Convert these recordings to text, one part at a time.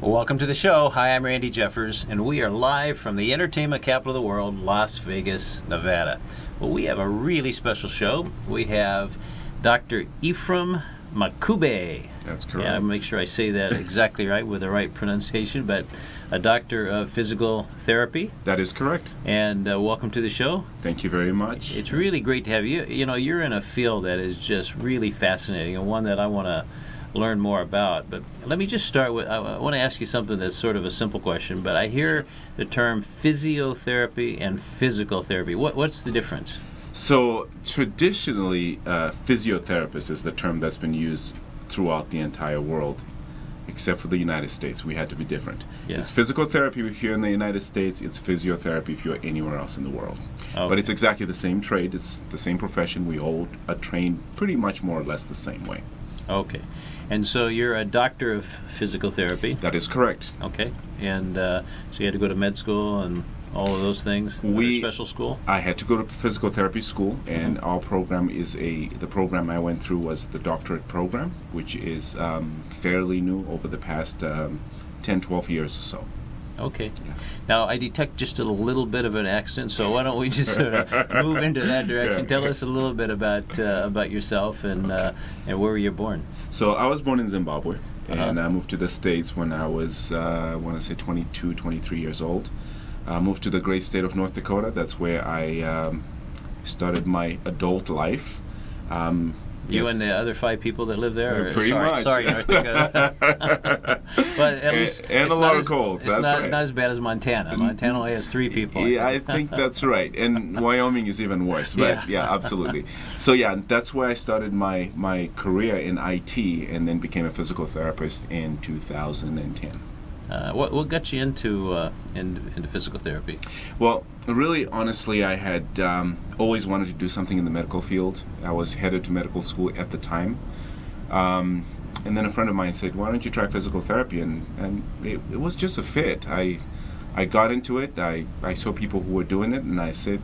Welcome to the show. Hi, I'm Randy Jeffers, and we are live from the entertainment capital of the world, Las Vegas, Nevada. Well, we have a really special show. We have Dr. Ephraim Makube. That's correct. Yeah, I'll make sure I say that exactly right with the right pronunciation, but a doctor of physical therapy. That is correct. And welcome to the show. Thank you very much. It's really great to have you. You know, you're in a field that is just really fascinating and one that I want to learn more about. But let me just start with, I want to ask you something that's sort of a simple question, but I hear the term physiotherapy and physical therapy. What's the difference? So traditionally, physiotherapist is the term that's been used throughout the entire world, except for the United States. We had to be different. Yeah. It's physical therapy if you're in the United States. It's physiotherapy if you're anywhere else in the world. Okay. But it's exactly the same trade. It's the same profession. We all are trained pretty much more or less the same way. Okay. And so you're a doctor of physical therapy. That is correct. Okay. And so you had to go to med school and all of those things? Special school? I had to go to physical therapy school, and our program is the program I went through was the doctorate program, which is fairly new over the past 10, 12 years or so. Okay. Yeah. Now, I detect just a little bit of an accent, so why don't we just sort of move into that direction? Yeah. Tell us a little bit about yourself and where were you born? So I was born in Zimbabwe, and Uh-huh. I moved to the States when I was, I want to say 22, 23 years old. I moved to the great state of North Dakota. That's where I started my adult life. You Yes. and the other 5 people that live there? Or- Pretty sorry, much. Sorry, North Dakota. But at least And it's a lot not of cold, It's that's not, right. not as bad as Montana. Montana only has 3 people. Yeah, I think that's right. And Wyoming is even worse. But yeah, absolutely. So yeah, that's where I started my career in IT, and then became a physical therapist in 2010. What got you into physical therapy? Well, really, honestly, I had always wanted to do something in the medical field. I was headed to medical school at the time. And then a friend of mine said, why don't you try physical therapy? And it was just a fit. I got into it. I saw people who were doing it, and I said,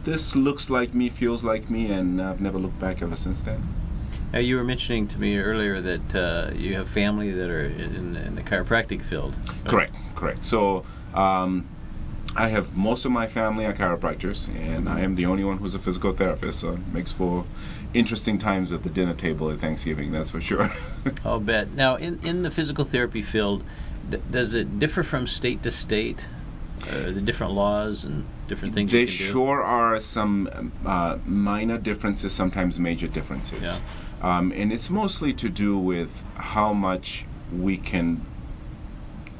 this looks like me, feels like me, and I've never looked back ever since then. Now, you were mentioning to me earlier that you have family that are in the chiropractic field. Correct. So I have most of my family are chiropractors, and I am the only one who's a physical therapist, so it makes for interesting times at the dinner table at Thanksgiving, that's for sure. I'll bet. Now, in the physical therapy field, does it differ from state to state? The different laws and different things There you can do? sure are some minor differences, sometimes major differences. And it's mostly to do with how much we can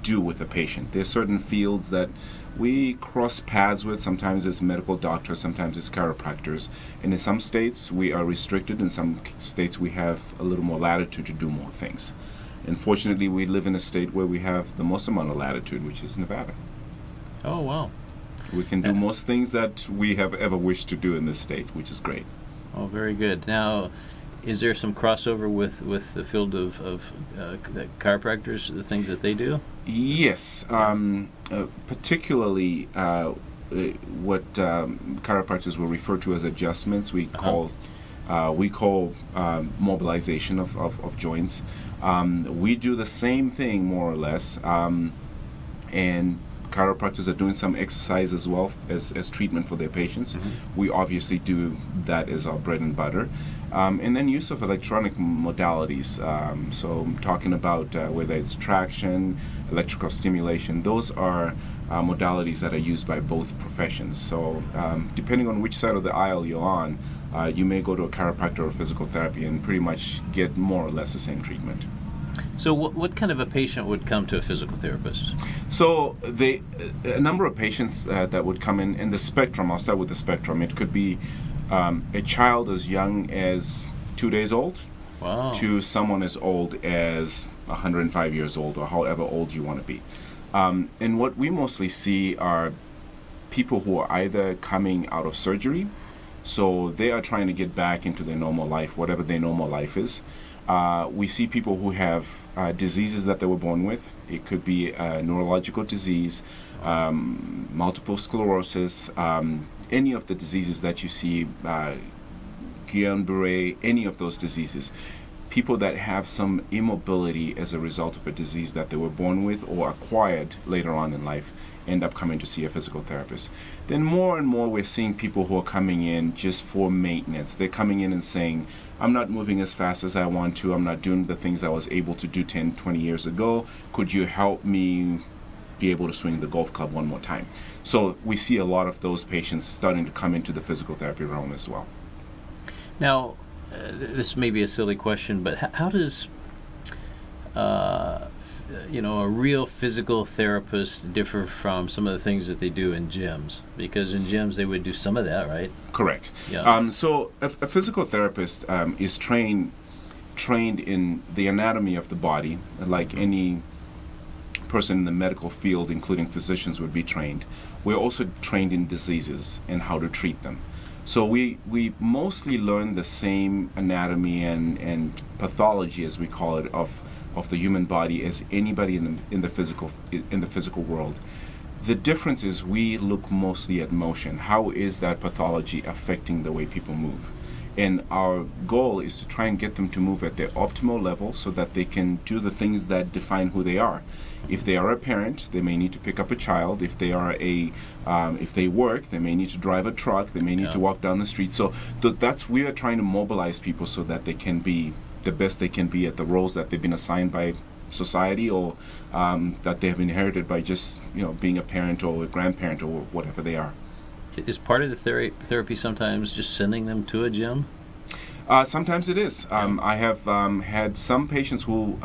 do with a patient. There's certain fields that we cross paths with. Sometimes it's medical doctors, sometimes it's chiropractors. And in some states we are restricted. In some states we have a little more latitude to do more things. And fortunately we live in a state where we have the most amount of latitude, which is Nevada. Oh, wow. We can do most things that we have ever wished to do in this state, which is great. Oh, very good. Now, is there some crossover with the field of the chiropractors, the things that they do? Yes, particularly what chiropractors will refer to as adjustments. We call mobilization of joints. We do the same thing more or less, and chiropractors are doing some exercise as well as treatment for their patients. Mm-hmm. We obviously do that as our bread and butter. And then use of electronic modalities. So I'm talking about whether it's traction, electrical stimulation, those are modalities that are used by both professions. So depending on which side of the aisle you're on, you may go to a chiropractor or physical therapy and pretty much get more or less the same treatment. So what kind of a patient would come to a physical therapist? So a number of patients that would come in the spectrum, I'll start with the spectrum. It could be a child as young as 2 days old. Wow. To someone as old as 105 years old, or however old you want to be. And what we mostly see are people who are either coming out of surgery, so they are trying to get back into their normal life, whatever their normal life is. We see people who have diseases that they were born with. It could be a neurological disease, multiple sclerosis, any of the diseases that you see, Guillain-Barré, any of those diseases. people that have some immobility as a result of a disease that they were born with or acquired later on in life end up coming to see a physical therapist. Then more and more we're seeing people who are coming in just for maintenance. They're coming in and saying, I'm not moving as fast as I want to. I'm not doing the things I was able to do 10, 20 years ago. Could you help me be able to swing the golf club one more time? So we see a lot of those patients starting to come into the physical therapy realm as well. Now, this may be a silly question, but how does a real physical therapist differ from some of the things that they do in gyms? Because in gyms they would do some of that, right? Correct. Yeah. So a physical therapist is trained in the anatomy of the body, like any person in the medical field, including physicians, would be trained. We're also trained in diseases and how to treat them. So we mostly learn the same anatomy and pathology, as we call it, of the human body as anybody in the physical world. The difference is we look mostly at motion. How is that pathology affecting the way people move? And our goal is to try and get them to move at their optimal level so that they can do the things that define who they are. If they are a parent, they may need to pick up a child. If they are if they work, they may need to drive a truck. They may need to walk down the street. So we are trying to mobilize people so that they can be the best they can be at the roles that they've been assigned by society, or that they have inherited by just being a parent or a grandparent or whatever they are. Is part of the therapy sometimes just sending them to a gym? Sometimes it is. I have had some patients who,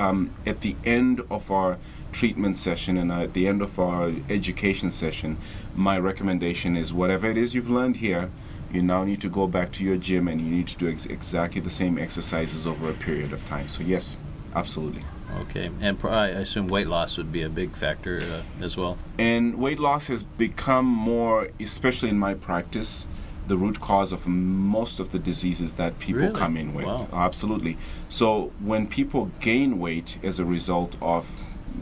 at the end of our treatment session and at the end of our education session, my recommendation is whatever it is you've learned here, you now need to go back to your gym and you need to do exactly the same exercises over a period of time. So yes, absolutely. Okay, and I assume weight loss would be a big factor as well. And weight loss has become more, especially in my practice, the root cause of most of the diseases that people come in with. Wow. Absolutely. So when people gain weight as a result of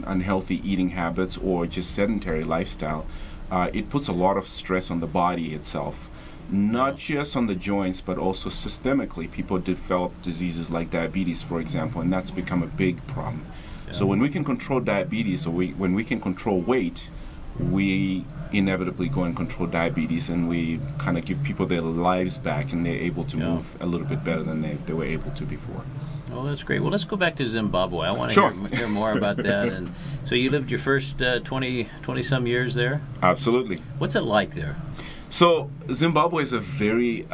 unhealthy eating habits or just sedentary lifestyle, it puts a lot of stress on the body itself. Not just on the joints, but also systemically. People develop diseases like diabetes, for example, and that's become a big problem. Yeah. So when we can control diabetes, or when we can control weight, we inevitably go and control diabetes, and we kind of give people their lives back, and they're able to move a little bit better than they were able to before. Oh, that's great. Well, let's go back to Zimbabwe. I want to hear more about that. And so you lived your first 20-some years there? Absolutely. What's it like there? So Zimbabwe is a very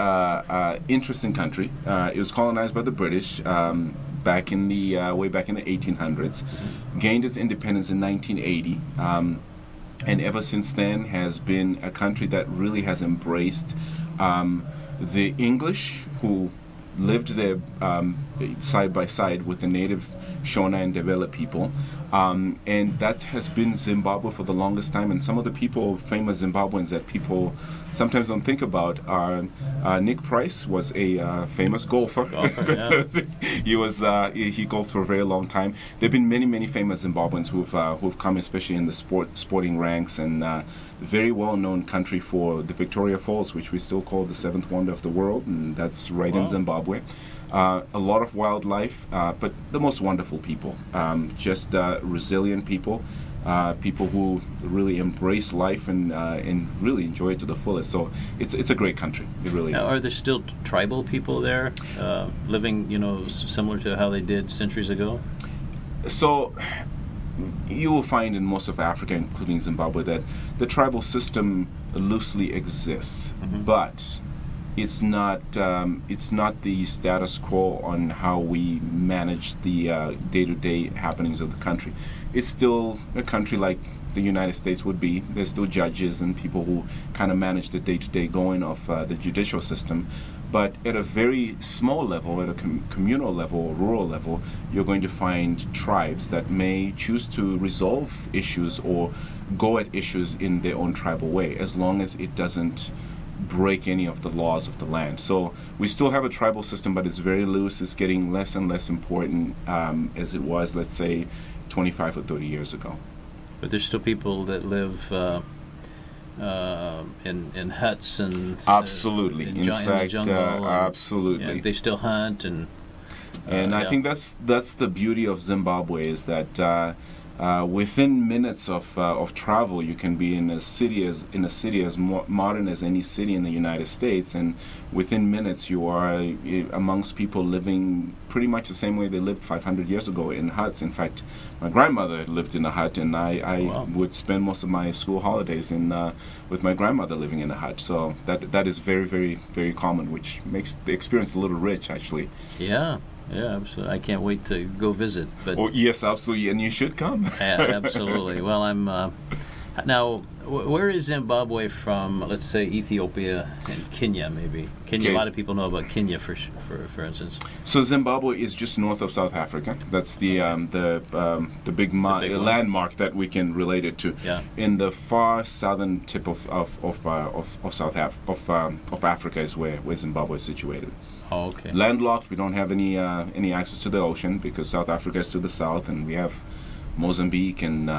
interesting country. It was colonized by the British back in the way back in the 1800s. Gained its independence in 1980, and ever since then has been a country that really has embraced the English, who lived there side by side with the native Shona and Ndebele people. And that has been Zimbabwe for the longest time. And some of the famous Zimbabweans that people sometimes don't think about are Nick Price was a famous golfer. He golfed for a very long time. There have been many famous Zimbabweans who've come, especially in the sporting ranks, and very well-known country for the Victoria Falls, which we still call the seventh wonder of the world, and that's right in Zimbabwe. A lot of wildlife, but the most wonderful people, just resilient people, people who really embrace life and really enjoy it to the fullest. So it's a great country. It really is. Are there still tribal people there living, similar to how they did centuries ago? So you will find in most of Africa, including Zimbabwe, that the tribal system loosely exists, but it's not the status quo on how we manage the day-to-day happenings of the country. It's still a country like the United States would be. There's still judges and people who kind of manage the day-to-day going of the judicial system. But at a very small level, at a communal level or rural level, you're going to find tribes that may choose to resolve issues or go at issues in their own tribal way, as long as it doesn't break any of the laws of the land. So we still have a tribal system, but it's very loose. It's getting less and less important as it was, let's say, 25 or 30 years ago. But there's still people that live in huts and absolutely. in the jungle. Absolutely. They still hunt and. And I Yeah. think that's the beauty of Zimbabwe, is that within minutes of travel, you can be in a city as modern as any city in the United States, and within minutes you are amongst people living pretty much the same way they lived 500 years ago, in huts. In fact, my grandmother lived in a hut, and I Wow. would spend most of my school holidays with my grandmother living in a hut. So that is very, very, very common, which makes the experience a little rich, actually. Yeah. Yeah, absolutely. I can't wait to go visit. But Oh, yes, absolutely, and you should come. absolutely. Well, I'm now. Where is Zimbabwe from? Let's say Ethiopia and Kenya, maybe. Kenya. A Okay. lot of people know about Kenya, for instance. So Zimbabwe is just north of South Africa. That's the big, big one. landmark that we can relate it to. Yeah. In the far southern tip of Africa is where Zimbabwe is situated. Oh, okay. Landlocked. We don't have any access to the ocean because South Africa is to the south, and we have Mozambique and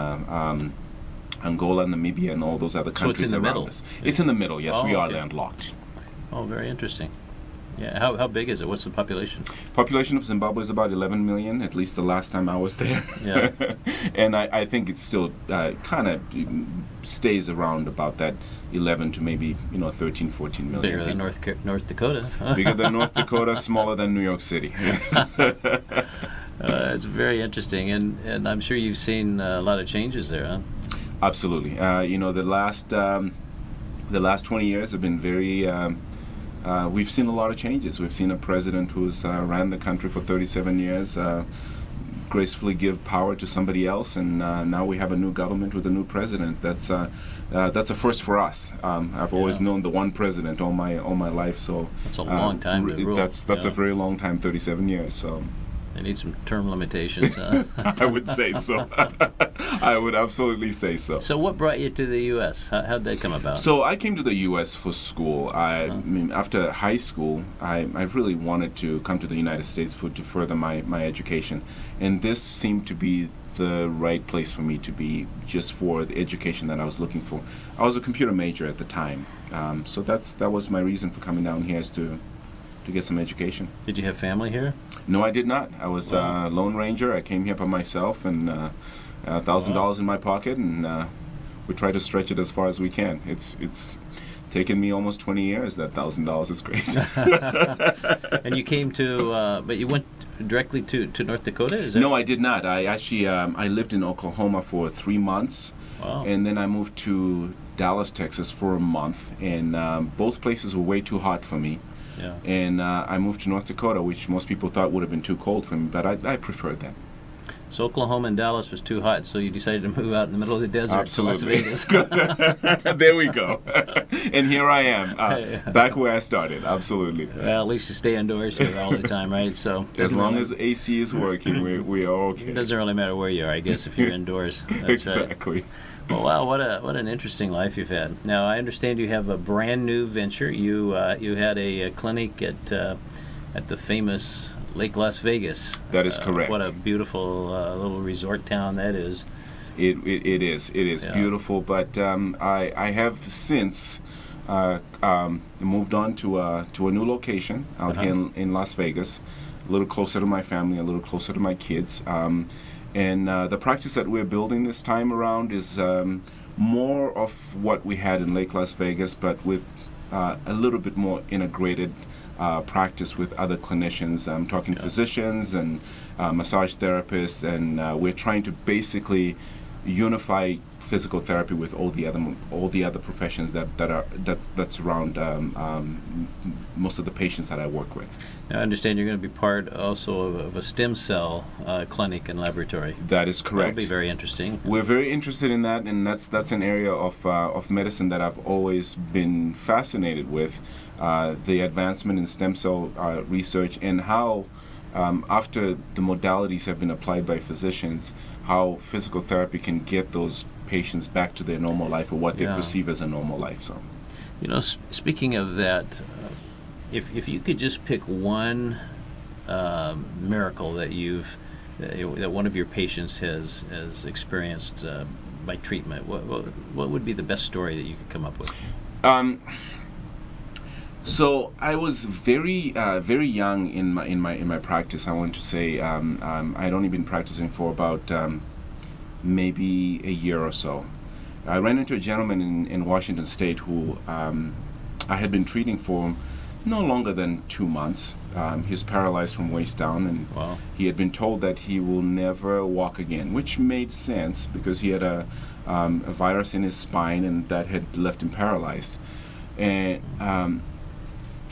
Angola, Namibia, and all those other So it's countries in the around middle. us. It's in the middle. Yes, Oh, we are okay. landlocked. Oh, very interesting. Yeah. How big is it? What's the population? Population of Zimbabwe is about 11 million, at least the last time I was there. Yeah. And I think it still kind of stays around about that 11 to maybe 13, 14 million. Bigger than people. North Dakota. Bigger than North Dakota, smaller than New York City. It's very interesting, and I'm sure you've seen a lot of changes there, huh? Absolutely. The last 20 years have been very. We've seen a lot of changes. We've seen a president who's ran the country for 37 years gracefully give power to somebody else, and now we have a new government with a new president. That's a first for us. I've always Yeah. known the one president all my life, so That's a long time to rule. That's Yeah. a very long time, 37 years. So They need some term limitations. I would say so. I would absolutely say so. So what brought you to the U.S.? How'd that come about? So I came to the U.S. for school. I mean, after high school, I really wanted to come to the United States to further my education, and this seemed to be the right place for me to be, just for the education that I was looking for. I was a computer major at the time, so that was my reason for coming down here, is to get some education. Did you have family here? No, I did not. I was Wow. a Lone Ranger. I came here by myself, and $1,000 in my pocket, and we try to stretch it as far as we can. It's taken me almost 20 years. That $1,000 is great. And you came to, but you went directly to North Dakota? Is that? No, I did not. I actually I lived in Oklahoma for 3 months, Wow. and then I moved to Dallas, Texas for a month, and both places were way too hot for me. Yeah. And I moved to North Dakota, which most people thought would have been too cold for me, but I preferred that. So Oklahoma and Dallas was too hot, so you decided to move out in the middle of the desert Absolutely. to Las Vegas. There we go. And here I am, back where I started. Absolutely. Well, at least you stay indoors here all the time, right? So As doesn't long really- as AC is working, we are okay. it doesn't really matter where you are, I guess, if you're indoors. That's right. Exactly. Well, wow, what an interesting life you've had. Now, I understand you have a brand new venture. You had a clinic at the famous Lake Las Vegas. That is correct. What a beautiful little resort town that is. It is Yeah. beautiful, but I have since moved on to a new location out Uh-huh. here in Las Vegas, a little closer to my family, a little closer to my kids. And the practice that we're building this time around is more of what we had in Lake Las Vegas, but with a little bit more integrated practice with other clinicians. I'm talking physicians and massage therapists, and we're trying to basically unify physical therapy with all the other professions that surround most of the patients that I work with. Now, I understand you're going to be part also of a stem cell clinic and laboratory. That is That'll correct. be very interesting. We're very interested in that, and that's an area of medicine that I've always been fascinated with, the advancement in stem cell research, and how after the modalities have been applied by physicians, how physical therapy can get those patients back to their normal life, or what they Yeah. perceive as a normal life. So, You know, speaking of that, if you could just pick one miracle that that one of your patients has experienced by treatment, what would be the best story that you could come up with? So I was very young in my practice. I want to say I'd only been practicing for about maybe a year or so. I ran into a gentleman in Washington State who I had been treating for no longer than 2 months. He's paralyzed from waist down, and Wow. he had been told that he will never walk again, which made sense because he had a virus in his spine and that had left him paralyzed. And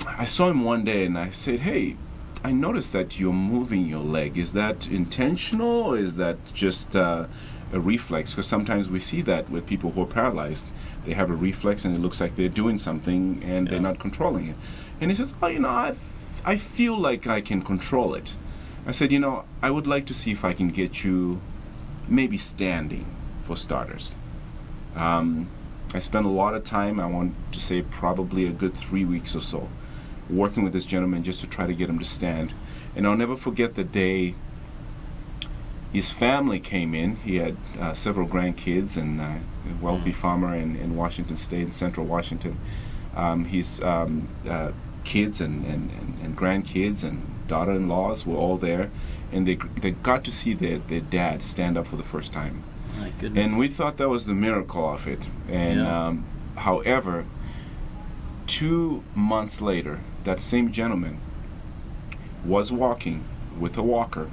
I saw him one day and I said, "Hey, I noticed that you're moving your leg. Is that intentional or is that just a reflex?" Because sometimes we see that with people who are paralyzed. They have a reflex and it looks like they're doing something and they're Yeah. not controlling it. And he says, "Oh, I feel like I can control it." I said, "I would like to see if I can get you maybe standing for starters." I spent a lot of time, I want to say probably a good 3 weeks or so, working with this gentleman just to try to get him to stand. And I'll never forget the day his family came in. He had several grandkids and a wealthy farmer in Washington State, in central Washington. His kids and grandkids and daughter-in-laws were all there, and they got to see their dad stand up for the first time. My goodness. And we thought that was the miracle of it. And Yeah. however, 2 months later, that same gentleman was walking with a walker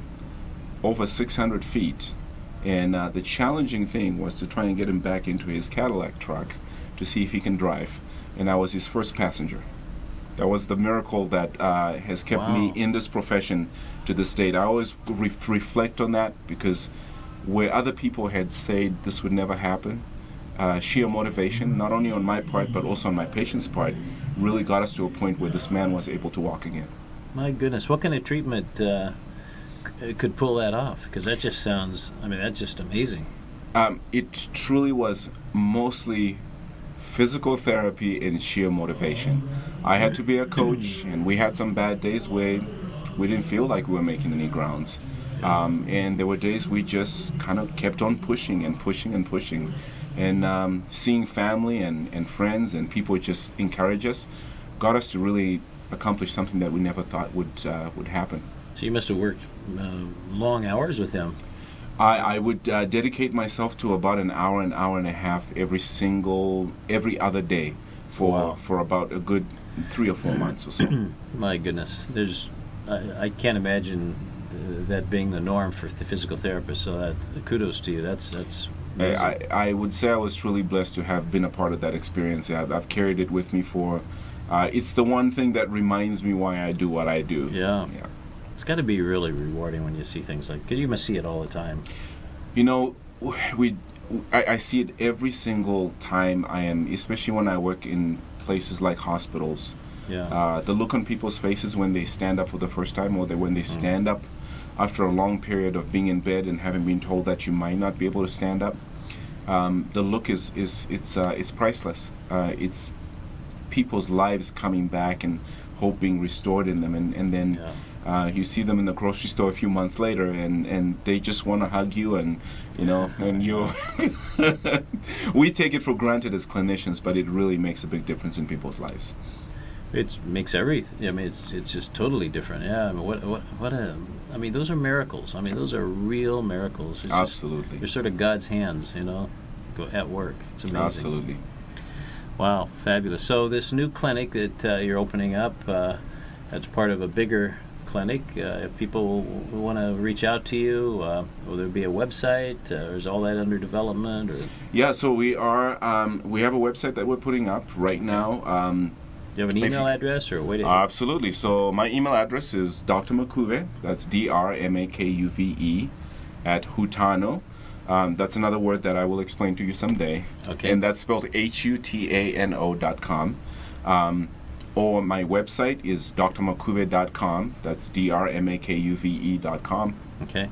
over 600 feet. And the challenging thing was to try and get him back into his Cadillac truck to see if he can drive. And I was his first passenger. That was the miracle that has kept me Wow. in this profession to this date. I always reflect on that because where other people had said this would never happen, sheer motivation, not only on my part but also on my patient's part, really got us to a point where this man was able to walk again. My goodness, what kind of treatment could pull that off? Because that just sounds, that's just amazing. It truly was mostly physical therapy and sheer motivation. I had to be a coach, and we had some bad days where we didn't feel like we were making any grounds. And there were days we just kind of kept on pushing and pushing and pushing. And seeing family and friends and people just encourage us got us to really accomplish something that we never thought would happen. So you must have worked long hours with him. I would dedicate myself to about an hour and a half every other day Wow. for about a good 3 or 4 months or so. My goodness, I can't imagine that being the norm for the physical therapist. So kudos to you. That's amazing. I would say I was truly blessed to have been a part of that experience. I've carried it with me for. It's the one thing that reminds me why I do what I do. Yeah. It's got to be really rewarding when you see things like. Cause you must see it all the time. I see it every single time I am, especially when I work in places like hospitals. Yeah. The look on people's faces when they stand up for the first time, or when they stand up after a long period of being in bed and having been told that you might not be able to stand up. The look is priceless. It's people's lives coming back and hope being restored in them, and then. Yeah. You see them in the grocery store a few months later, and they just want to hug you, and you. We take it for granted as clinicians, but it really makes a big difference in people's lives. It makes everything. It's just totally different. Yeah. Those are miracles. Those are real miracles. It's Absolutely. They're sort of God's hands, go at work. It's amazing. Absolutely. Wow, fabulous. So this new clinic that you're opening up, that's part of a bigger clinic. If people want to reach out to you, will there be a website? Or is all that under development? Or Yeah, so we are. We have a website that we're putting up right now. do you have an email address or wait? Absolutely. So my email address is Dr. Makuve. That's DrMakuve at Hutano. That's another word that I will explain to you someday. Okay. And that's spelled HUTANO.com. Or my website is drmakuve.com. That's drmakuve.com. Okay.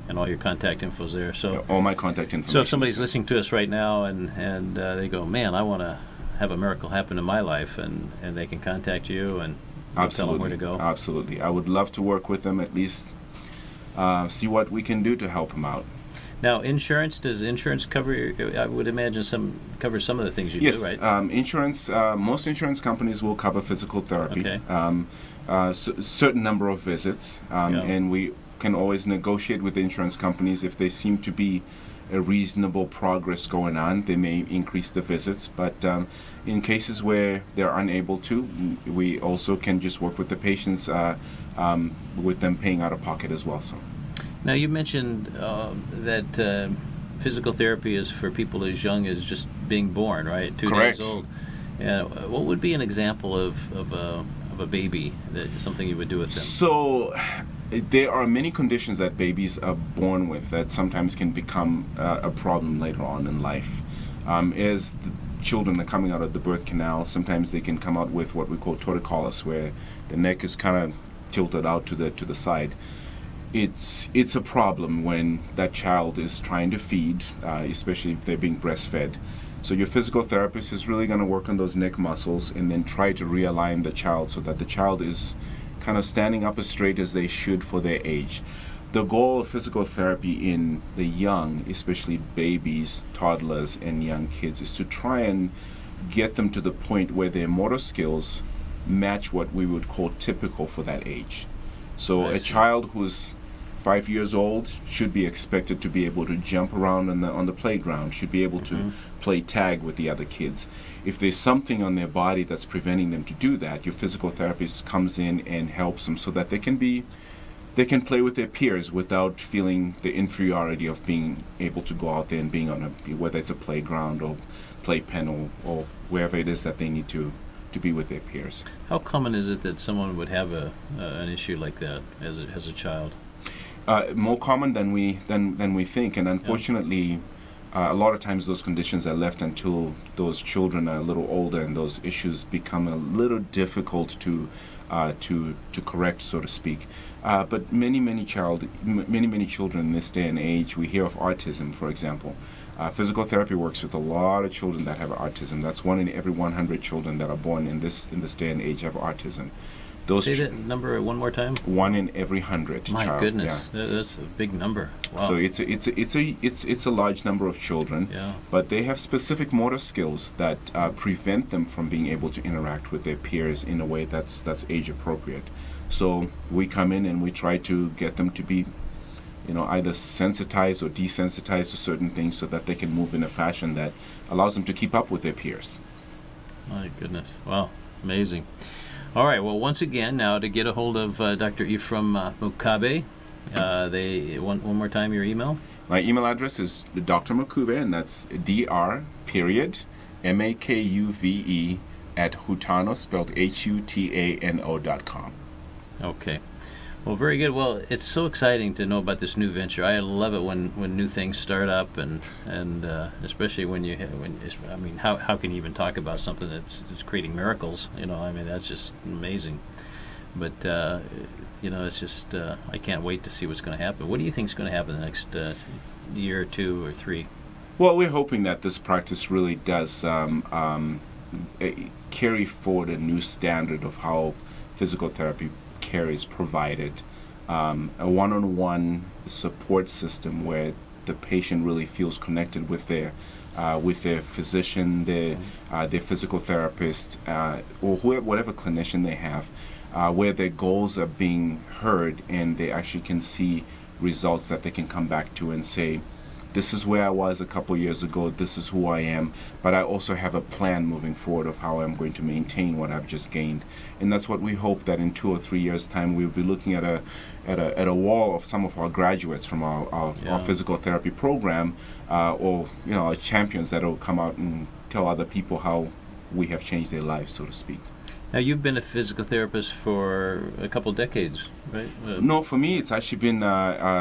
And all your contact info's there. So All my contact information. So if somebody's listening to us right now and they go, man, I want to have a miracle happen in my life, and they can contact you and you'll tell them where to go. Absolutely. I would love to work with them, at least see what we can do to help them out. Now, does insurance cover, I would imagine cover some of the things you Yes, do, right? insurance. Most insurance companies will cover physical therapy. Okay. Certain number of visits, Yeah. and we can always negotiate with the insurance companies if they seem to be a reasonable progress going on. They may increase the visits, but in cases where they're unable to, we also can just work with the patients with them paying out of pocket as well. So. Now, you mentioned that physical therapy is for people as young as just being born, right? 2 Correct. days old. What would be an example of a baby, something you would do with them? So, there are many conditions that babies are born with that sometimes can become a problem later on in life. As the children are coming out of the birth canal, sometimes they can come out with what we call torticollis, where the neck is kind of tilted out to the side. It's a problem when that child is trying to feed, especially if they're being breastfed. So your physical therapist is really going to work on those neck muscles and then try to realign the child so that the child is kind of standing up as straight as they should for their age. The goal of physical therapy in the young, especially babies, toddlers, and young kids, is to try and get them to the point where their motor skills match what we would call typical for that age. So I a see. child who's 5 years old should be expected to be able to jump around on the playground, should be able to play tag with the other kids. If there's something on their body that's preventing them to do that, your physical therapist comes in and helps them so that they can play with their peers without feeling the inferiority of being able to go out there and being on whether it's a playground or playpen or wherever it is that they need to be with their peers. How common is it that someone would have an issue like that as a child? More common than we think, and unfortunately, a lot of times those conditions are left until those children are a little older, and those issues become a little difficult to correct, so to speak. But many children in this day and age, we hear of autism, for example. Physical therapy works with a lot of children that have autism. That's 1 in every 100 children that are born in this day and age have autism. Say that number one more time. 1 in every 100. My child, goodness, yeah. that's a big number. Wow. So it's a large number of children, Yeah. but they have specific motor skills that prevent them from being able to interact with their peers in a way that's age appropriate. So we come in and we try to get them to be, either sensitized or desensitized to certain things so that they can move in a fashion that allows them to keep up with their peers. My goodness. Wow. Amazing. All right. Well, once again, now to get a hold of Dr. Ephraim Mukabe, one more time your email. My email address is Dr. Mukuve, and that's Dr. Makuve @Hutano, spelled HUTANO.com. Okay. Well, very good. Well, it's so exciting to know about this new venture. I love it when new things start up, and especially how can you even talk about something that's creating miracles? That's just amazing. But it's just I can't wait to see what's going to happen. What do you think is going to happen in the next year or 2 or 3? Well, we're hoping that this practice really does carry forward a new standard of how physical therapy care is provided, a one-on-one support system where the patient really feels connected with their physician, their physical therapist, or whatever clinician they have, where their goals are being heard and they actually can see results that they can come back to and say, this is where I was a couple years ago, this is who I am, but I also have a plan moving forward of how I'm going to maintain what I've just gained. And that's what we hope that in 2 or 3 years' time we'll be looking at a wall of some of our graduates from our physical therapy program, or our champions that will come out and tell other people how we have changed their lives, so to speak. Now, you've been a physical therapist for a couple decades, right? No, for me, it's actually been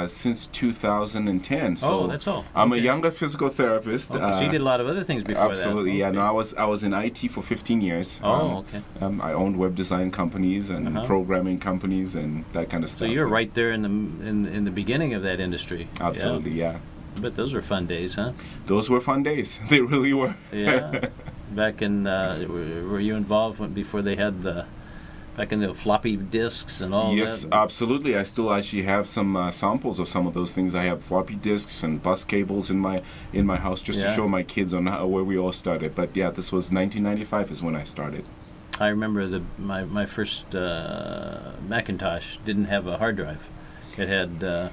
since 2010. So that's all. I'm a Okay. younger physical therapist. Okay, so you did a lot of other things before Absolutely, that. yeah. Okay. No, I was in IT for 15 years. Okay. I owned web design companies and programming companies and that kind of So stuff. you're right there in the beginning of that industry. Absolutely, yeah. But those were fun days, huh? Those were fun days. They really were. Yeah. Back in, were you involved before they had the back in the floppy disks and all Yes, that? absolutely. I still actually have some samples of some of those things. I have floppy disks and bus cables in my house just to Yeah. show my kids on where we all started. But yeah, this was 1995 is when I started. I remember my first Macintosh didn't have a hard drive. It had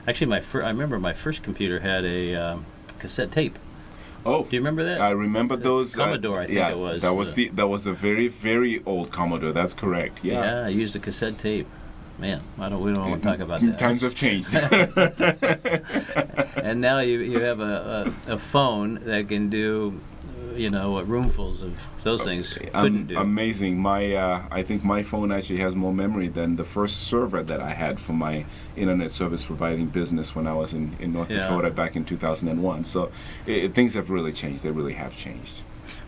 actually I remember my first computer had a cassette tape. Oh, Do you remember that? I remember those. Commodore, I think yeah, it was. that was the very, very old Commodore. That's correct. Yeah, I used a cassette tape. Man, we don't want to talk about that. Times have changed. And now you have a phone that can do, what roomfuls of those things couldn't do. Amazing. I think my phone actually has more memory than the first server that I had for my internet service providing business when I was in North Yeah. Dakota back in 2001. So things have really changed. They really have changed.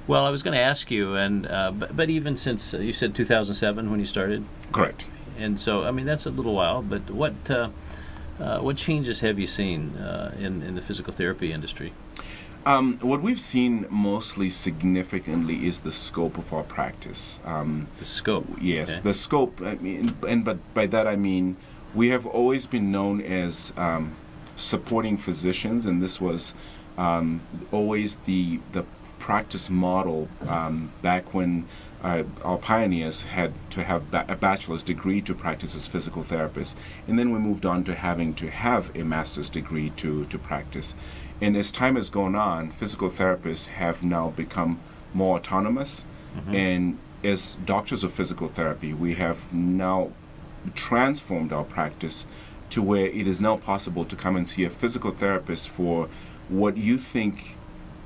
Well, I was going to ask you, and but even since you said 2007 when you started, Correct. and so I mean that's a little while. But what changes have you seen in the physical therapy industry? What we've seen mostly significantly is the scope of our practice. The scope. Yes, Okay. the scope. I mean, but by that I mean we have always been known as supporting physicians, and this was always the practice model back when our pioneers had to have a bachelor's degree to practice as physical therapists, and then we moved on to having to have a master's degree to practice. And as time has gone on, physical therapists have now become more autonomous, and as doctors of physical therapy, we have now transformed our practice to where it is now possible to come and see a physical therapist for what you think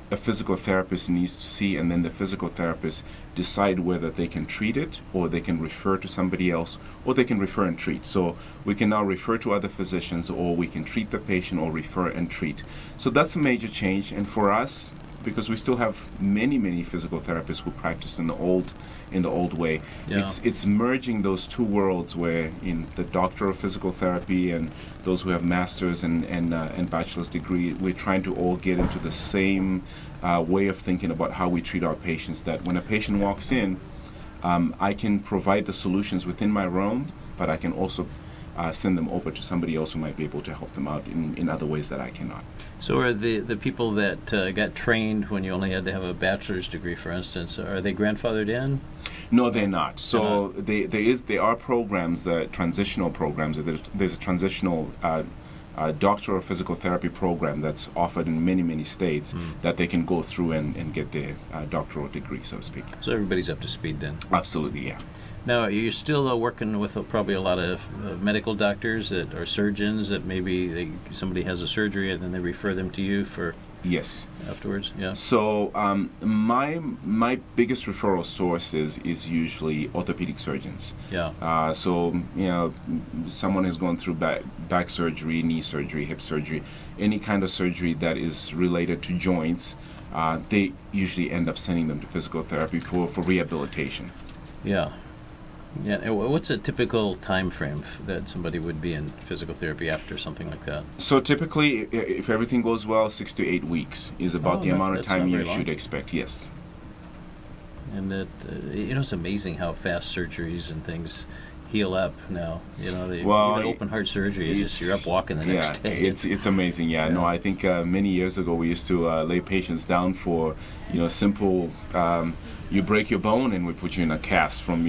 a physical therapist needs to see, and then the physical therapist decide whether they can treat it or they can refer to somebody else or they can refer and treat. So we can now refer to other physicians, or we can treat the patient or refer and treat. So that's a major change, and for us, because we still have many physical therapists who practice in the old way. Yeah. It's merging those two worlds, where in the doctor of physical therapy and those who have masters and bachelor's degree, we're trying to all get into the same way of thinking about how we treat our patients. That when a patient walks in, I can provide the solutions within my realm, but I can also send them over to somebody else who might be able to help them out in other ways that I cannot. So are the people that got trained when you only had to have a bachelor's degree, for instance, are they grandfathered in? No, they're not. So there are programs, transitional programs. There's a transitional doctor of physical therapy program that's offered in many states that they can go through and get their doctoral degree, so to speak. So everybody's up to speed then. Absolutely, yeah. Now, you're still working with probably a lot of medical doctors that are surgeons that maybe somebody has a surgery and then they refer them to you for Yes. afterwards. Yeah. So my biggest referral source is usually orthopedic surgeons. Yeah. So someone has gone through back surgery, knee surgery, hip surgery, any kind of surgery that is related to joints. They usually end up sending them to physical therapy for rehabilitation. Yeah. Yeah. And what's a typical time frame that somebody would be in physical therapy after something like that? So typically, if everything goes well, 6 to 8 weeks is about the amount of that's time not you very should long. expect. Yes. And that it's amazing how fast surgeries and things heal up now. Even open heart surgery is just you're up walking the next day. It's amazing. Yeah. No, I think many years ago we used to lay patients down for simple. You break your bone and we put you in a cast from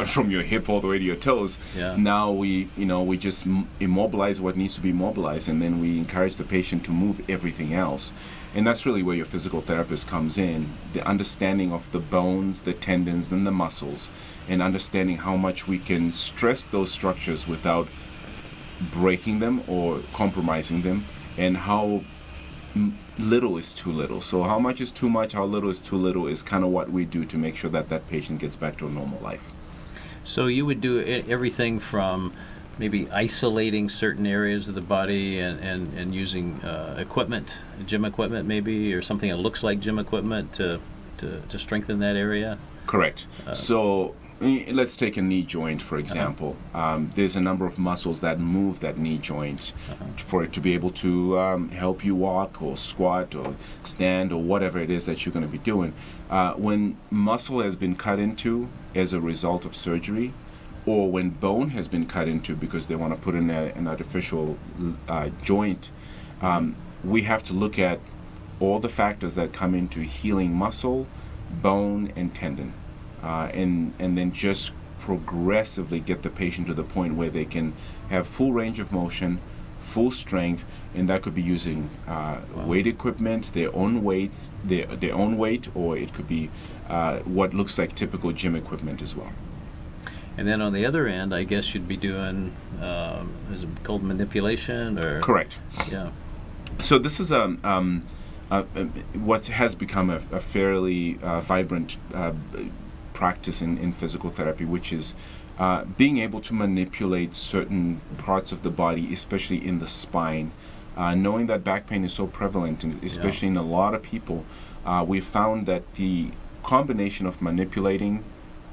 from your hip all the way to your toes. Yeah. Now we just immobilize what needs to be immobilized, and then we encourage the patient to move everything else. And that's really where your physical therapist comes in, the understanding of the bones, the tendons, and the muscles, and understanding how much we can stress those structures without breaking them or compromising them, and how little is too little. So how much is too much, how little is too little is kind of what we do to make sure that patient gets back to a normal life. So you would do everything from maybe isolating certain areas of the body and using equipment, gym equipment maybe, or something that looks like gym equipment to strengthen that area? Correct. So let's take a knee joint, for example. There's a number of muscles that move that knee joint for it to be able to help you walk or squat or stand or whatever it is that you're going to be doing. When muscle has been cut into as a result of surgery, or when bone has been cut into because they want to put in an artificial joint, we have to look at all the factors that come into healing muscle, bone, and tendon. And then just progressively get the patient to the point where they can have full range of motion, full strength, and that could be using weight equipment, their own weights, their own weight, or it could be what looks like typical gym equipment as well. And then on the other end, I guess you'd be doing, is it called manipulation or? Correct. Yeah. So this is what has become a fairly vibrant practice in physical therapy, which is being able to manipulate certain parts of the body, especially in the spine. Knowing that back pain is so prevalent, and especially in a lot of people, we've found that the combination of manipulating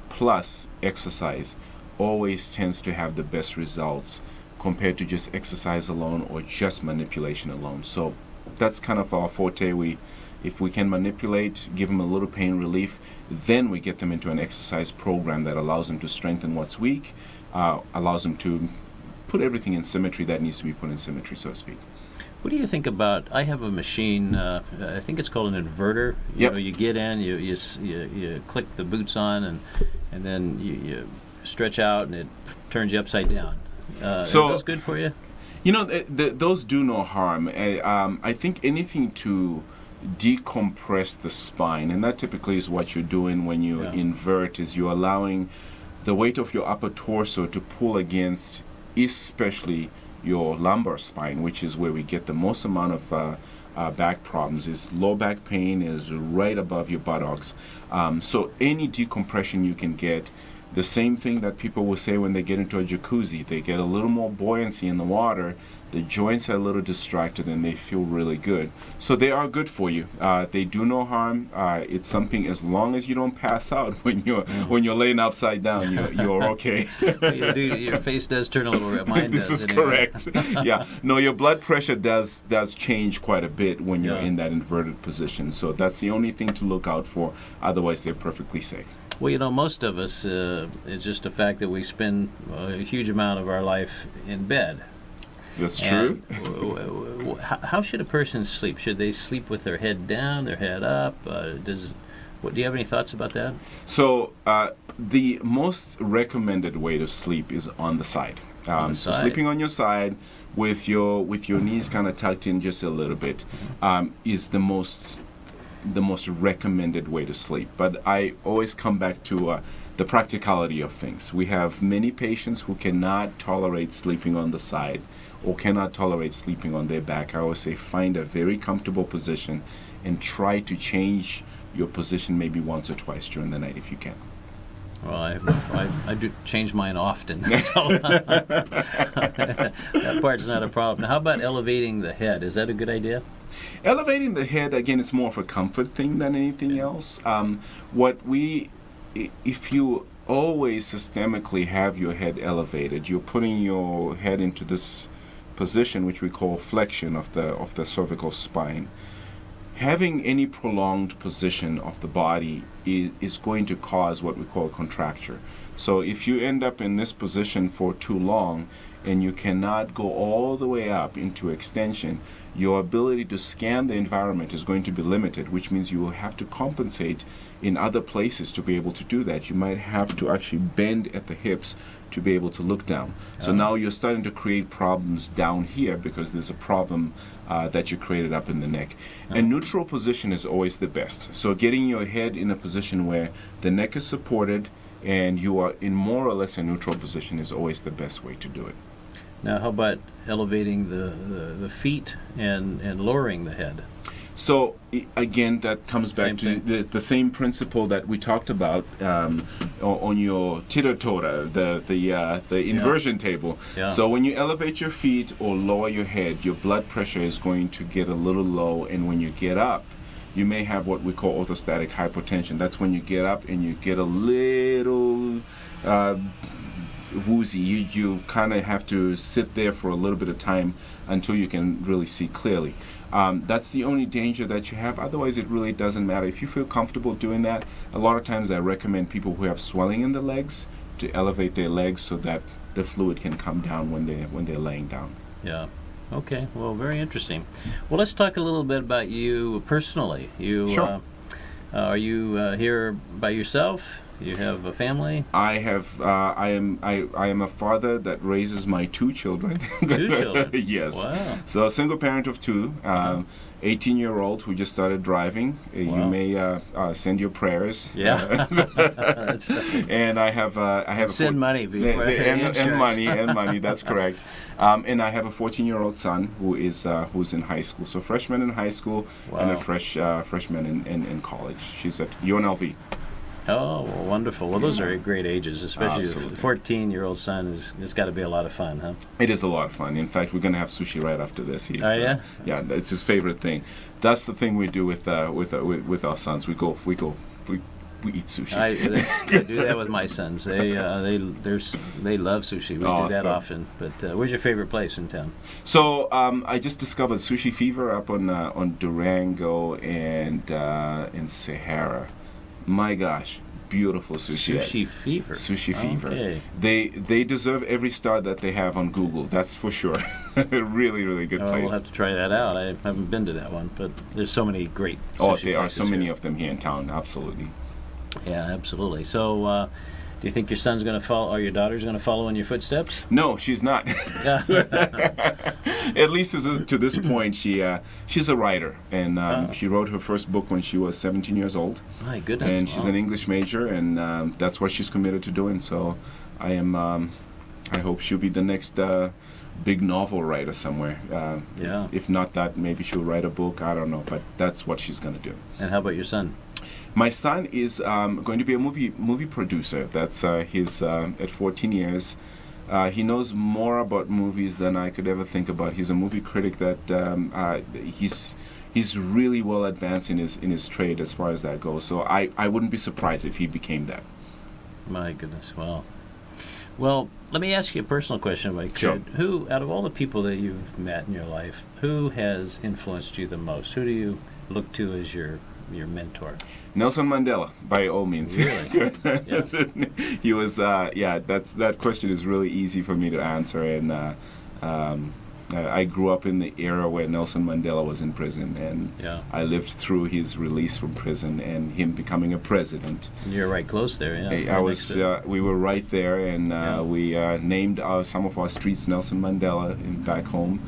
plus exercise always tends to have the best results compared to just exercise alone or just manipulation alone. So that's kind of our forte. If we can manipulate, give them a little pain relief, then we get them into an exercise program that allows them to strengthen what's weak, allows them to put everything in symmetry that needs to be put in symmetry, so to speak. What do you think about, I have a machine, I think it's called an inverter. Yep. You get in, you click the boots on, and then you stretch out, and it turns you upside down. So are those good for you? You know, those do no harm. I think anything to decompress the spine, and that typically is what you're doing when you invert, is you're allowing the weight of your upper torso to pull against, especially your lumbar spine, which is where we get the most amount of back problems. Is low back pain is right above your buttocks. So any decompression you can get, the same thing that people will say when they get into a jacuzzi, they get a little more buoyancy in the water, the joints are a little distracted, and they feel really good. So they are good for you. They do no harm. It's something, as long as you don't pass out when you're laying upside down, you're okay. Your face does turn a little red. Mine This does is anyway. correct. Yeah. No, your blood pressure does change quite a bit when you're in that inverted position. So that's the only thing to look out for. Otherwise, they're perfectly safe. Well, most of us, it's just the fact that we spend a huge amount of our life in bed. That's true. How should a person sleep? Should they sleep with their head down, their head up? Do you have any thoughts about that? So the most recommended way to sleep is on the side. So sleeping on your side with your knees kind of tucked in just a little bit is the most recommended way to sleep. But I always come back to the practicality of things. We have many patients who cannot tolerate sleeping on the side or cannot tolerate sleeping on their back. I always say find a very comfortable position and try to change your position maybe once or twice during the night if you can. Well, I do change mine often, so that part's not a problem. Now, how about elevating the head? Is that a good idea? Elevating the head, again, it's more of a comfort thing than anything else. If you always systemically have your head elevated, you're putting your head into this position which we call flexion of the cervical spine. Having any prolonged position of the body is going to cause what we call contracture. So if you end up in this position for too long and you cannot go all the way up into extension, your ability to scan the environment is going to be limited, which means you will have to compensate in other places to be able to do that. You might have to actually bend at the hips to be able to look down. So now you're starting to create problems down here because there's a problem that you created up in the neck. And neutral position is always the best. So getting your head in a position where the neck is supported and you are in more or less a neutral position is always the best way to do it. Now, how about elevating the feet and lowering the head? So again, that comes back Same to the same principle that we talked about on your teeter-totter, the inversion table. Yeah. So when you elevate your feet or lower your head, your blood pressure is going to get a little low, and when you get up, you may have what we call orthostatic hypotension. That's when you get up and you get a little woozy. You kind of have to sit there for a little bit of time until you can really see clearly. That's the only danger that you have. Otherwise, it really doesn't matter. If you feel comfortable doing that, a lot of times I recommend people who have swelling in the legs to elevate their legs so that the fluid can come down when they're laying down. Yeah. Okay. Well, very interesting. Well, let's talk a little bit about you personally. Sure. Are you here by yourself? You have a family? I am a father that raises my 2 children. 2 children? Yes. Wow. So a single parent of 2. 18-year-old who just started driving. You Wow. may send your prayers. Yeah. That's right. And I have Send money before and money. That's correct. And I have a 14-year-old son who's in high school. So freshman in high school and a Wow. freshman in college. She's at UNLV. Oh, well, wonderful. Well, those are great ages, especially Absolutely. the 14-year-old son. It's got to be a lot of fun, huh? It is a lot of fun. In fact, we're going to have sushi right after this. Oh, yeah? Yeah, it's his favorite thing. That's the thing we do with our sons. We eat sushi. I do that with my sons. They love sushi. We do that Awesome. often. But where's your favorite place in town? So I just discovered Sushi Fever up on Durango and Sahara. My gosh, beautiful sushi. Sushi Fever. Sushi Fever. Okay. They deserve every star that they have on Google. That's for sure. Really, really good Oh, place. we'll have to try that out. I haven't been to that one, but there's so many great Oh, sushi there are places so many here. of them here in town. Absolutely. Yeah, absolutely. So, do you think your son's going to follow, or your daughter's going to follow in your footsteps? No, she's not. At least to this point, she's a writer, and she wrote her first book when she was 17 years old. My goodness. And she's wow. an English major, and that's what she's committed to doing. So, I hope she'll be the next big novel writer somewhere. Yeah. If not that, maybe she'll write a book. I don't know, but that's what she's gonna do. And how about your son? My son is going to be a movie producer. That's he's at 14 years. He knows more about movies than I could ever think about. He's a movie critic that he's really well advanced in his trade as far as that goes. So I wouldn't be surprised if he became that. My goodness. Well, let me ask you a personal question, if I could. Sure. Who, out of all the people that you've met in your life, who has influenced you the most? Who do you look to as your mentor? Nelson Mandela, by all means. Really? That's it. He was. That question is really easy for me to answer, and I grew up in the era where Nelson Mandela was in prison, and Yeah. I lived through his release from prison and him becoming a president. And you're right close there, yeah. I Right was. next to- We were right there, and Yeah. we named some of our streets Nelson Mandela back home.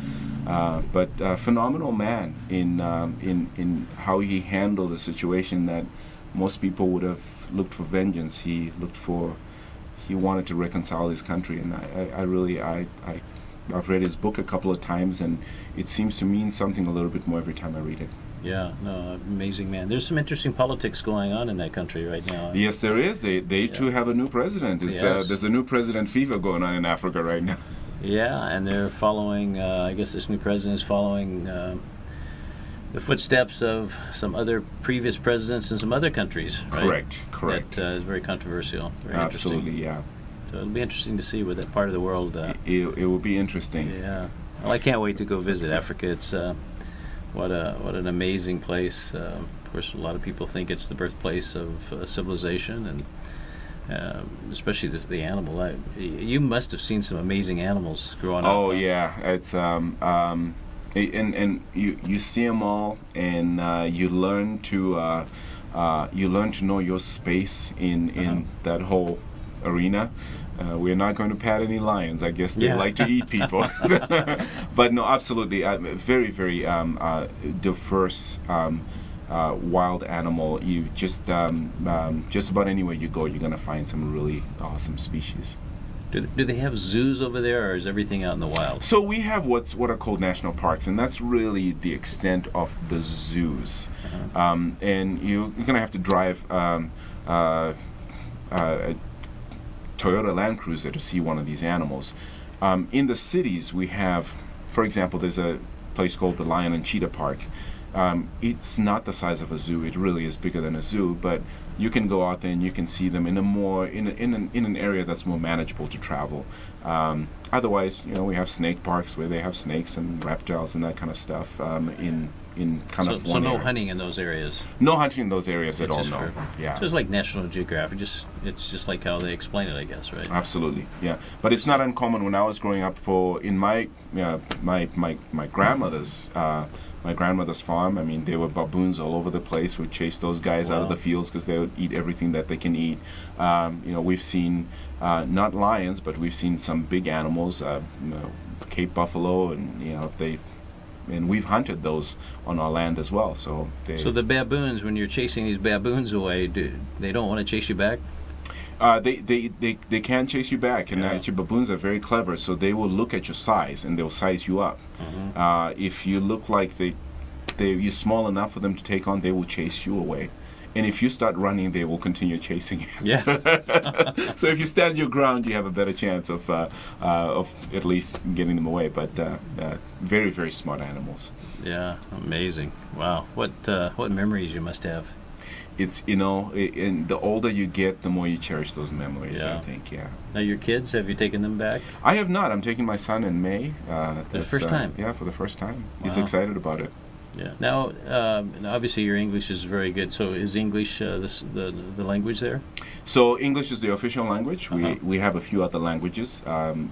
But phenomenal man in how he handled a situation that most people would have looked for vengeance. He wanted to reconcile his country, and I've read his book a couple of times, and it seems to mean something a little bit more every time I read it. Yeah, no, amazing man. There's some interesting politics going on in that country right now. Yes, there is. They too have a new president. Yes. There's a new president fever going on in Africa right now. Yeah, and they're following, I guess this new president is following the footsteps of some other previous presidents in some other countries, right? Correct. That is very controversial. Very Absolutely, interesting. yeah. So it'll be interesting to see what that part of the world. It will be interesting. Yeah. Well, I can't wait to go visit Africa. It's what an amazing place. Of course, a lot of people think it's the birthplace of civilization, and especially the animal. You must have seen some amazing animals growing up. Oh huh? yeah, it's and you see them all, and you learn to know your space in that whole arena. We're not going to pat any lions. I guess they Yeah. like to eat people. But no, absolutely, very, very diverse wild animal. You just about anywhere you go, you're going to find some really awesome species. Do they have zoos over there, or is everything out in the wild? So we have what are called national parks, and that's really the extent of the zoos. And you're going to have to drive a Toyota Land Cruiser to see one of these animals. In the cities, we have, for example, there's a place called the Lion and Cheetah Park, It's not the size of a zoo. It really is bigger than a zoo, but you can go out there and you can see them in a more in an area that's more manageable to travel. Otherwise, we have snake parks where they have snakes and reptiles and that kind of stuff in kind of So one no area. hunting in those areas. No hunting in those areas at all. Just No. for- Yeah. So it's like National Geographic. It's just like how they explain it, I guess, right? Absolutely, yeah. But it's not uncommon. When I was growing up, in my grandmother's farm, I mean, there were baboons all over the place. We'd chase those guys out of Wow. the fields because they would eat everything that they can eat. We've seen not lions, but we've seen some big animals, Cape buffalo, and we've hunted those on our land as well. So So the baboons, when you're chasing these baboons away, they don't want to chase you back? they can chase you back, and Yeah. actually baboons are very clever. So they will look at your size and they'll size you up. If you look like you're small enough for them to take on, they will chase you away. And if you start running, they will continue chasing you. Yeah. So if you stand your ground, you have a better chance of at least getting them away. But very, very smart animals. Yeah, amazing. Wow. What memories you must have. It's and the older you get, the more you cherish those memories. Yeah. I think, yeah. Now your kids, have you taken them back? I have not. I'm taking my son in May. The first time? Yeah, for the first time. He's Wow. excited about it. Yeah. Now, obviously your English is very good. So is English the language there? So English is the official language. Uh-huh. We have a few other languages.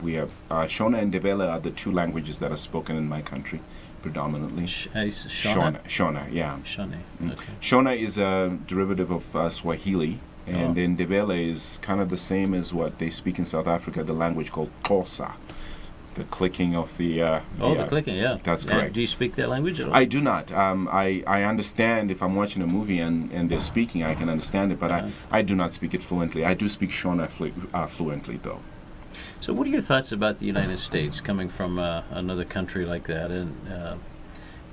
We have Shona and Ndebele are the two languages that are spoken in my country, predominantly. Shona? Shona, yeah. Shona. Okay. Shona is a derivative of Swahili, and Oh. then Ndebele is kind of the same as what they speak in South Africa, the language called Xhosa. The clicking of the... The clicking, yeah. That's Yeah. correct. Do you speak that language at all? I do not. I understand if I'm watching a movie and they're speaking, I can understand it, but Uh-huh. I do not speak it fluently. I do speak Shona fluently, though. So what are your thoughts about the United States, coming from another country like that and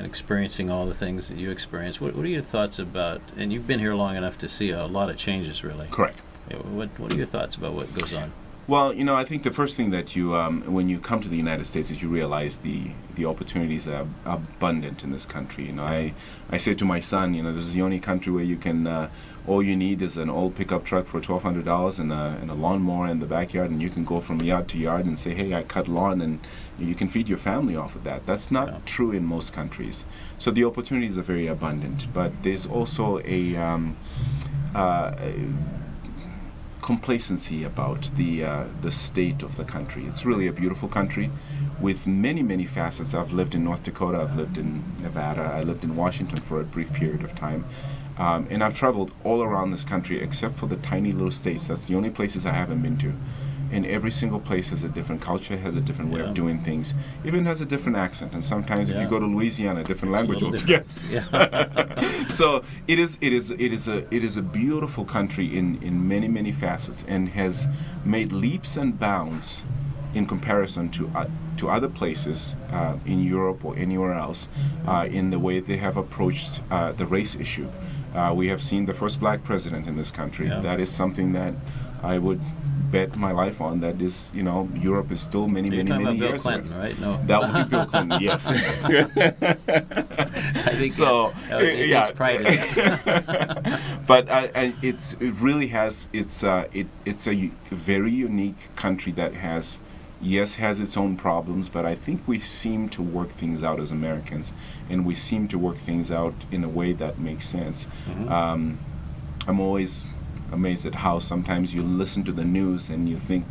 experiencing all the things that you experience? What are your thoughts about, and you've been here long enough to see a lot of changes, really. Correct. What are your thoughts about what goes on? Well, I think the first thing that you, when you come to the United States, is you realize the opportunities are abundant in this country. I say to my son, this is the only country where you can, all you need is an old pickup truck for $1,200 and a lawnmower in the backyard, and you can go from yard to yard and say, hey, I cut lawn, and you can feed your family off of that. That's not Yeah. true in most countries. So the opportunities are very abundant, but there's also a complacency about the state of the country. It's really a beautiful country with many, many facets. I've lived in North Dakota, I've lived in Nevada, I lived in Washington for a brief period of time. And I've traveled all around this country except for the tiny little states. That's the only places I haven't been to. And every single place has a different culture, has a different way Yeah. of doing things, even has a different accent. And sometimes if Yeah. you go to Louisiana, a different It's a language little altogether. Yeah. So it is a beautiful country in many, many facets, and has made leaps and bounds in comparison to other places in Europe or anywhere else in the way they have approached the race issue. We have seen the first black president in this country. Yeah. That is something that I would bet my life on. That is, Europe is still many, You're many, talking many about Bill years Clinton, away. right? No. That would be Bill Clinton, yes. I think So, it yeah. takes pride in that. But it really has. It's a very unique country that has its own problems, but I think we seem to work things out as Americans, and we seem to work things out in a way that makes sense. Mm-hmm. I'm always amazed at how sometimes you listen to the news and you think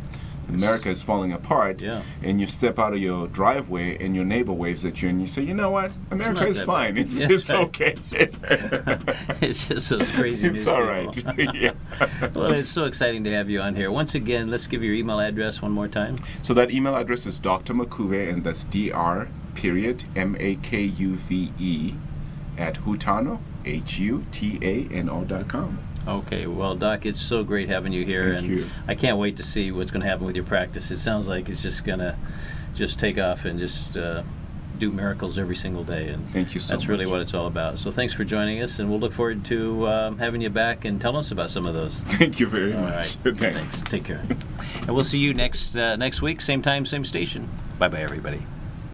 America is falling apart, Yeah. and you step out of your driveway and your neighbor waves at you and you say, you know what, America not is that fine. bad. It's That's right. okay. It's just those crazy news It's all people. right. Yeah. Well, it's so exciting to have you on here. Once again, let's give your email address one more time. So that email address is Dr. Makuve, and that's Dr. Makuve at Hutano, HUTANO.com. Okay, well, Doc, it's so great having you here, Thank and you. I can't wait to see what's going to happen with your practice. It sounds like it's just going to take off and just do miracles every single day, and Thank you so that's really much. what it's all about. So thanks for joining us, and we'll look forward to having you back and telling us about some of those. Thank you very All much. right, Thanks. Take care, and we'll see you next week, same time, same station. Bye bye, everybody.